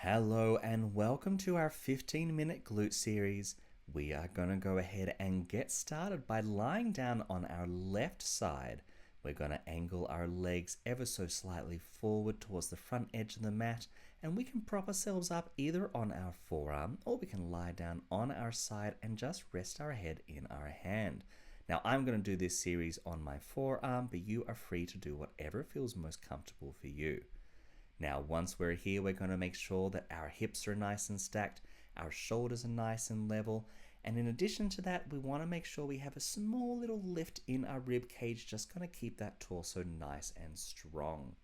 Hello and welcome to our 15-minute glute series. We are going to go ahead and get started by lying down on our left side. We're going to angle our legs ever so slightly forward towards the front edge of the mat, and we can prop ourselves up either on our forearm or we can lie down on our side and just rest our head in our hand. Now I'm going to do this series on my forearm, but you are free to do whatever feels most comfortable for you. Now, once we're here, we're going to make sure that our hips are nice and stacked, our shoulders are nice and level, and in addition to that, we want to make sure we have a small little lift in our rib cage, just going to keep that torso nice and strong.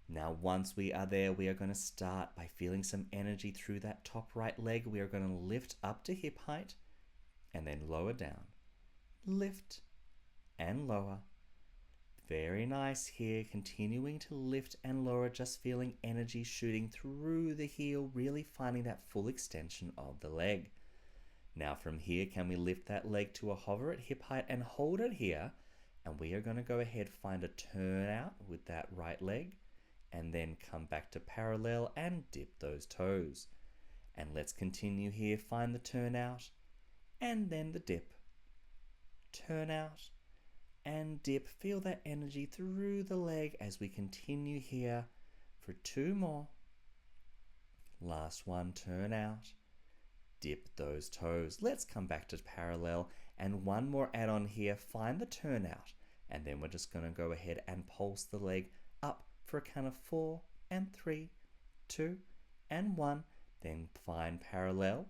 Now, once we are there, we are going to start by feeling some energy through that top right leg. We are going to lift up to hip height and then lower down. Lift and lower. Very nice here, continuing to lift and lower, just feeling energy shooting through the heel, really finding that full extension of the leg. Now from here, can we lift that leg to a hover at hip height and hold it here? And we are going to go ahead, find a turn out with that right leg, and then come back to parallel and dip those toes. And let's continue here, find the turn out, and then the dip. Turn out, and dip. Feel that energy through the leg as we continue here for two more. Last one, turn out, dip those toes. Let's come back to parallel and one more add-on here, find the turn out, and then we're just going to go ahead and pulse the leg up for a count of 4 and 3, 2 and 1. Then find parallel,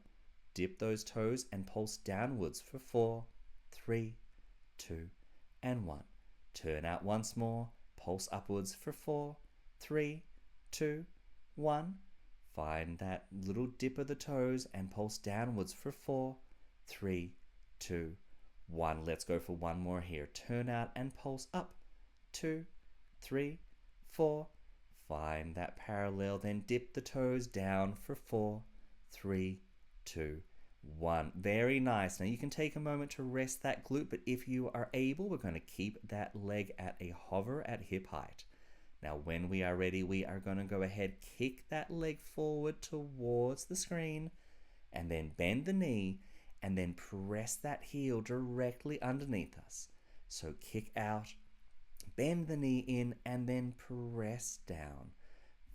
dip those toes and pulse downwards for 4, 3, 2 and 1. Turn out once more, pulse upwards for 4, 3, 2, 1. Find that little dip of the toes and pulse downwards for 4, 3, 2, 1. Let's go for one more here. Turn out and pulse up, 2, 3, 4. Find that parallel, then dip the toes down for 4, 3, 2, 1. Very nice. Now you can take a moment to rest that glute, but if you are able, we're going to keep that leg at a hover at hip height. Now when we are ready, we are going to go ahead, kick that leg forward towards the screen, and then bend the knee, and then press that heel directly underneath us. So kick out, bend the knee in, and then press down.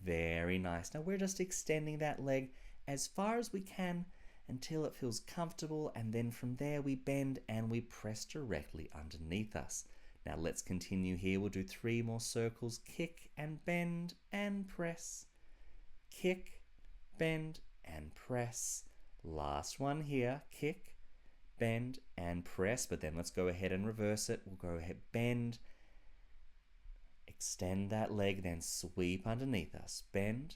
Very nice. Now we're just extending that leg as far as we can until it feels comfortable, and then from there we bend and we press directly underneath us. Now let's continue here. We'll do 3 more circles. Kick and bend and press. Kick, bend and press. Last one here. Kick, bend and press, but then let's go ahead and reverse it. We'll go ahead, bend, extend that leg, then sweep underneath us. Bend,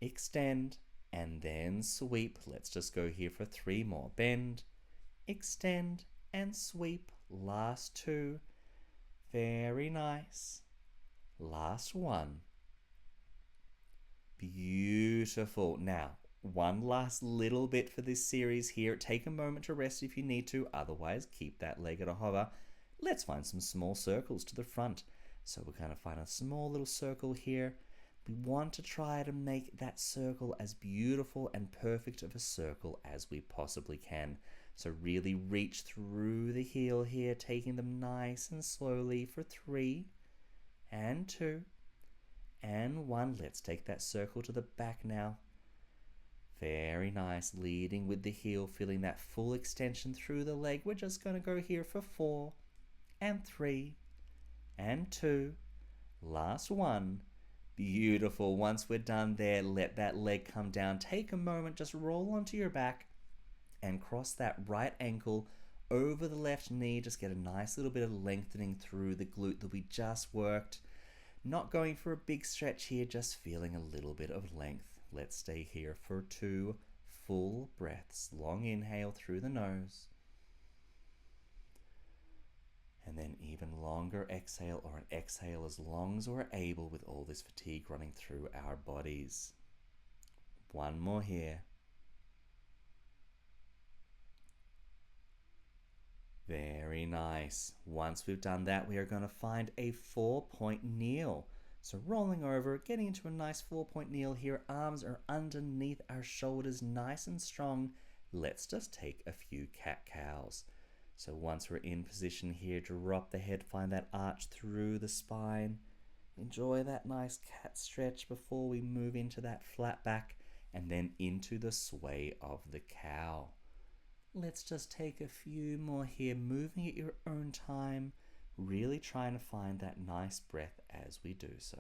extend, and then sweep. Let's just go here for 3 more. Bend, extend, and sweep. Last 2. Very nice. Last 1. Beautiful. Now, one last little bit for this series here. Take a moment to rest if you need to. Otherwise, keep that leg at a hover. Let's find some small circles to the front. So we're going to find a small little circle here. We want to try to make that circle as beautiful and perfect of a circle as we possibly can. So really reach through the heel here, taking them nice and slowly for 3 and 2 and 1. Let's take that circle to the back now. Very nice, leading with the heel, feeling that full extension through the leg. We're just going to go here for 4 and 3 and 2. Last 1. Beautiful. Once we're done there, let that leg come down. Take a moment, just roll onto your back and cross that right ankle over the left knee. Just get a nice little bit of lengthening through the glute that we just worked. Not going for a big stretch here, just feeling a little bit of length. Let's stay here for 2 full breaths. Long inhale through the nose. And then even longer exhale, or an exhale as long as we're able with all this fatigue running through our bodies. One more here. Very nice. Once we've done that, we are going to find a 4-point kneel. So rolling over, getting into a nice 4-point kneel here. Arms are underneath our shoulders, nice and strong. Let's just take a few cat cows. So once we're in position here, drop the head, find that arch through the spine. Enjoy that nice cat stretch before we move into that flat back and then into the sway of the cow. Let's just take a few more here, moving at your own time, really trying to find that nice breath as we do so.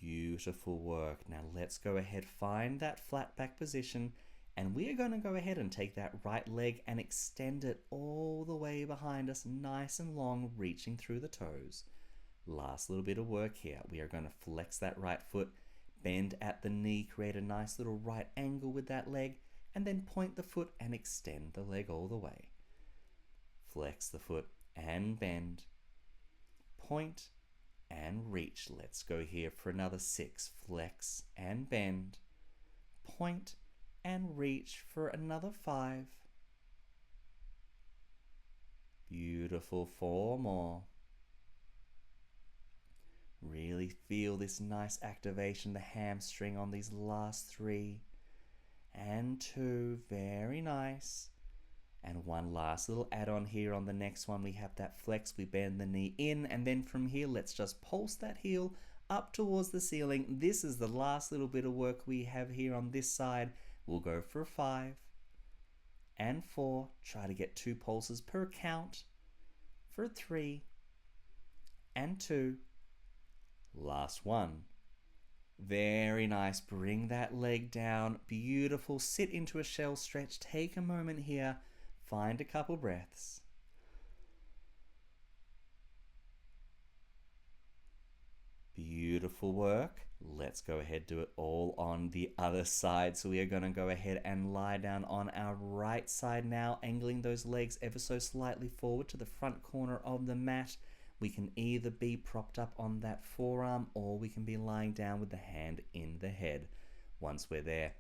Beautiful work. Now let's go ahead, find that flat back position, and we are going to go ahead and take that right leg and extend it all the way behind us, nice and long, reaching through the toes. Last little bit of work here. We are going to flex that right foot, bend at the knee, create a nice little right angle with that leg, and then point the foot and extend the leg all the way. Flex the foot and bend, point and reach. Let's go here for another 6. Flex and bend, point and reach for another 5. Beautiful. 4 more. Really feel this nice activation, the hamstring on these last 3. And 2, very nice. And one last little add-on here on the next one. We have that flex, we bend the knee in, and then from here, let's just pulse that heel up towards the ceiling. This is the last little bit of work we have here on this side. We'll go for 5 and 4. Try to get 2 pulses per count. For 3 and 2. Last one. Very nice. Bring that leg down. Beautiful. Sit into a shell stretch. Take a moment here. Find a couple breaths. Beautiful work. Let's go ahead, do it all on the other side. So we are going to go ahead and lie down on our right side now, angling those legs ever so slightly forward to the front corner of the mat. We can either be propped up on that forearm or we can be lying down with the hand in the head. Once we're there,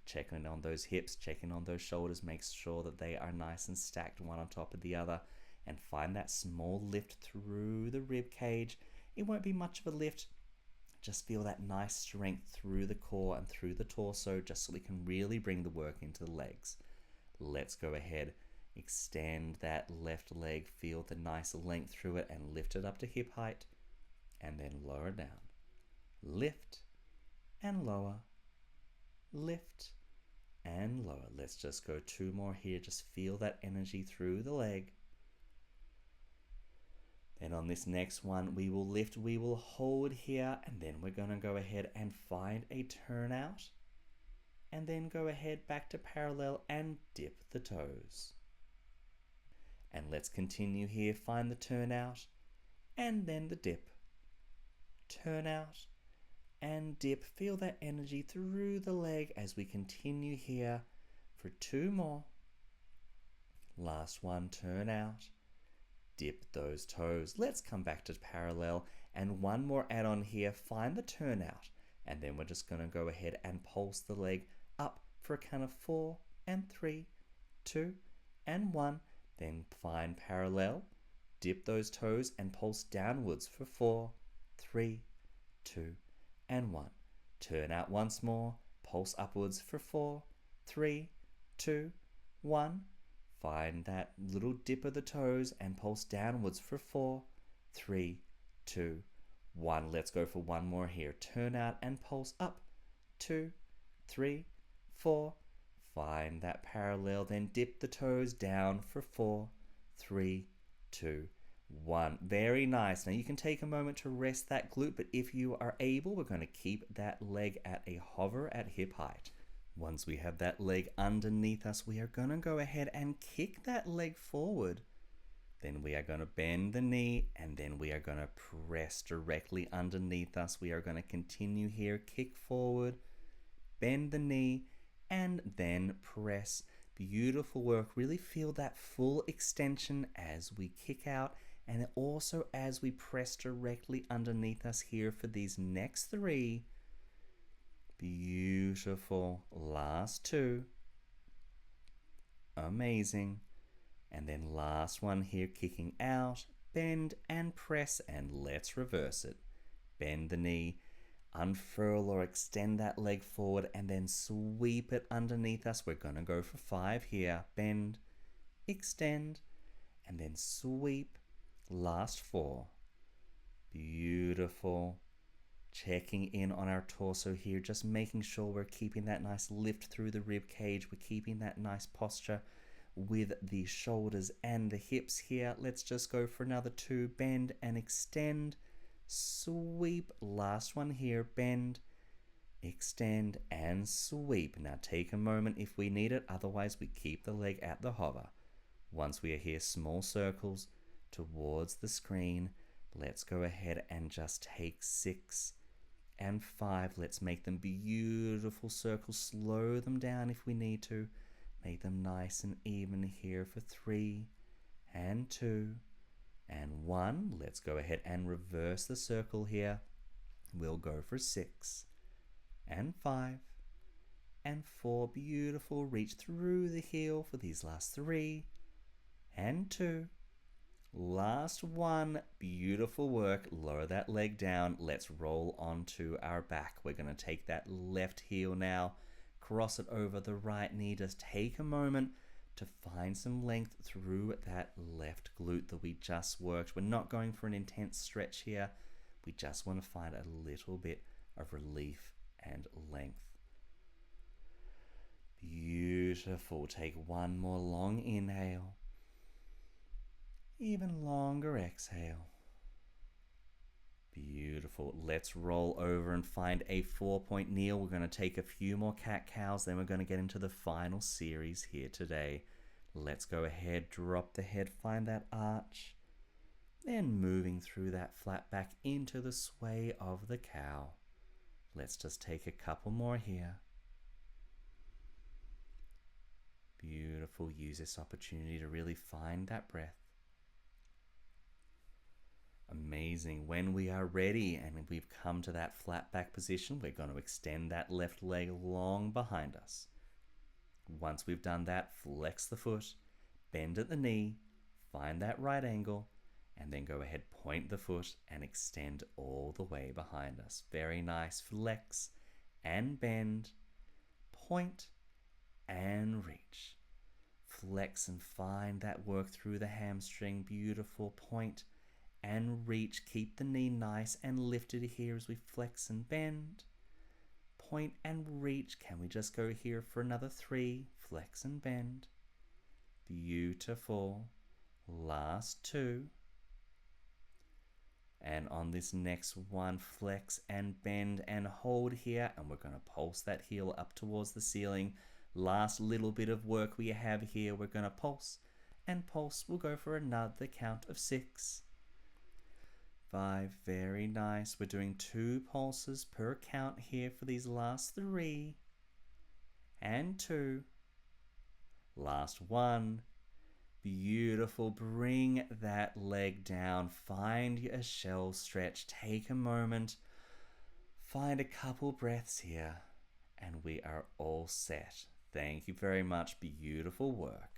checking on those hips, checking on those shoulders, make sure that they are nice and stacked one on top of the other, and find that small lift through the rib cage. It won't be much of a lift. Just feel that nice strength through the core and through the torso, just so we can really bring the work into the legs. Let's go ahead, extend that left leg, feel the nice length through it, and lift it up to hip height, and then lower down. Lift and lower, lift and lower. Let's just go 2 more here. Just feel that energy through the leg. Then on this next one, we will lift, we will hold here, and then we're going to go ahead and find a turnout, and then go ahead back to parallel and dip the toes. And let's continue here, find the turnout, and then the dip. Turnout and dip. Feel that energy through the leg as we continue here for 2 more. Last one, turnout. Dip those toes. Let's come back to parallel, and one more add-on here, find the turnout, and then we're just going to go ahead and pulse the leg up for a count of 4 and 3, 2 and 1. Then find parallel, dip those toes and pulse downwards for 4, 3, 2 and 1. Turn out once more, pulse upwards for 4, 3, 2, 1. Find that little dip of the toes and pulse downwards for 4, 3, 2, 1. Let's go for one more here. Turn out and pulse up. 2, 3, 4. Find that parallel, then dip the toes down for 4, 3, 2, 1. Very nice. Now you can take a moment to rest that glute, but if you are able, we're going to keep that leg at a hover at hip height. Once we have that leg underneath us, we are going to go ahead and kick that leg forward. Then we are going to bend the knee, and then we are going to press directly underneath us. We are going to continue here, kick forward, bend the knee, and then press. Beautiful work. Really feel that full extension as we kick out, and also as we press directly underneath us here for these next 3. Beautiful. Last 2. Amazing. And then last one here, kicking out, bend and press, and let's reverse it. Bend the knee, unfurl or extend that leg forward, and then sweep it underneath us. We're going to go for 5 here. Bend, extend, and then sweep. Last 4. Beautiful. Checking in on our torso here, just making sure we're keeping that nice lift through the rib cage. We're keeping that nice posture with the shoulders and the hips here. Let's just go for another 2. Bend and extend. Sweep. Last one here. Bend, extend, and sweep. Now take a moment if we need it. Otherwise, we keep the leg at the hover. Once we are here, small circles towards the screen. Let's go ahead and just take 6 and 5. Let's make them beautiful circles. Slow them down if we need to. Make them nice and even here for 3 and 2 and 1. Let's go ahead and reverse the circle here. We'll go for 6 and 5 and 4. Beautiful. Reach through the heel for these last 3 and 2. Last 1. Beautiful work. Lower that leg down. Let's roll onto our back. We're going to take that left heel now, cross it over the right knee. Just take a moment to find some length through that left glute that we just worked. We're not going for an intense stretch here. We just want to find a little bit of relief and length. Beautiful. Take one more long inhale. Even longer exhale. Beautiful. Let's roll over and find a 4-point kneel. We're going to take a few more cat cows, then we're going to get into the final series here today. Let's go ahead, drop the head, find that arch, then moving through that flat back into the sway of the cow. Let's just take a couple more here. Beautiful. Use this opportunity to really find that breath. Amazing. When we are ready and we've come to that flat back position, we're going to extend that left leg long behind us. Once we've done that, flex the foot, bend at the knee, find that right angle, and then go ahead, point the foot and extend all the way behind us. Very nice. Flex and bend, point and reach. Flex and find that work through the hamstring. Beautiful. Point and reach. Keep the knee nice and lifted here as we flex and bend. Point and reach. Can we just go here for another 3? Flex and bend. Beautiful. Last 2. And on this next one, flex and bend and hold here. And we're going to pulse that heel up towards the ceiling. Last little bit of work we have here. We're going to pulse and pulse. We'll go for another count of 6. 5. Very nice. We're doing 2 pulses per count here for these last 3 and 2. Last 1. Beautiful. Bring that leg down. Find a shell stretch. Take a moment. Find a couple breaths here. And we are all set. Thank you very much. Beautiful work.